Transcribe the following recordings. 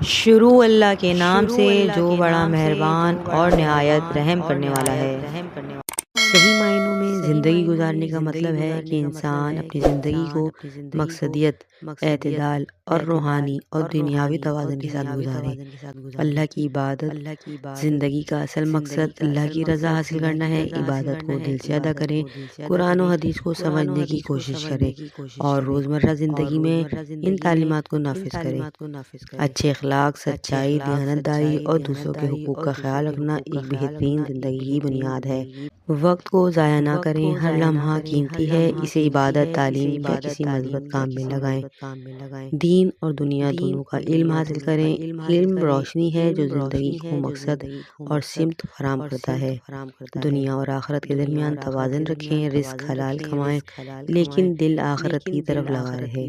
شروع اللہ کے نام سے جو بڑا مہربان اور نہایت رحم کرنے والا ہے۔ صحیح معنوں میں زندگی گزارنے کا مطلب ہے کہ انسان اپنی زندگی کو مقصدیت، اعتدال اور روحانی اور دنیاوی توازن کے ساتھ گزارے۔ اللہ کی عبادت، زندگی کا اصل مقصد اللہ کی رضا حاصل کرنا ہے۔ عبادت کو دل سے ادا کریں، قرآن و حدیث کو سمجھنے کی کوشش کریں اور روزمرہ زندگی میں ان تعلیمات کو نافذ کریں۔ اچھے اخلاق، سچائی، دیانتداری اور دوسروں کے حقوق کا خیال رکھنا ایک بہترین زندگی کی بنیاد ہے۔ وقت کو ضائع نہ کریں، ہر لمحہ قیمتی ہے، اسے عبادت، تعلیم یا کسی مثبت کام میں لگائیں۔ دین اور دنیا دونوں کا علم حاصل کریں۔ علم روشنی ہے جو زندگی کو مقصد اور سمت فراہم کرتا ہے۔ دنیا اور آخرت کے درمیان توازن رکھیں، رزق حلال کمائیں لیکن دل آخرت کی طرف لگا رہے۔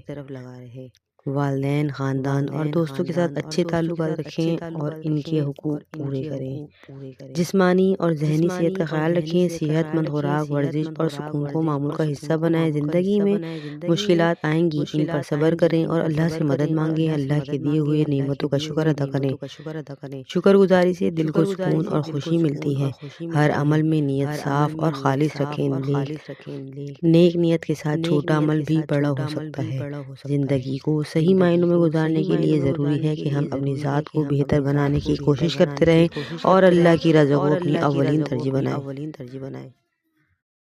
والدین، خاندان اور دوستوں کے ساتھ اچھے تعلقات رکھیں اور ان کے حقوق پورے کریں۔ جسمانی اور ذہنی صحت کا خیال رکھیں، صحت مند خوراک، ورزش اور سکون کو معمول کا حصہ بنائیں۔ زندگی میں مشکلات آئیں گی، ان پر صبر کریں اور اللہ سے مدد مانگیں۔ اللہ کے دیے ہوئے نعمتوں کا شکر ادا کریں۔ شکر گزاری سے دل کو سکون اور خوشی ملتی ہے۔ ہر عمل میں نیت صاف اور خالص رکھیں۔ نیک نیت کے ساتھ چھوٹا عمل بھی بڑا ہو سکتا ہے۔ زندگی کو صحیح معنوں میں گزارنے کے لیے ضروری ہے کہ ہم اپنی ذات کو بہتر بنانے کی کوشش کرتے رہیں اور اللہ کی رضا کو اپنی اولین ترجیح بنائیں۔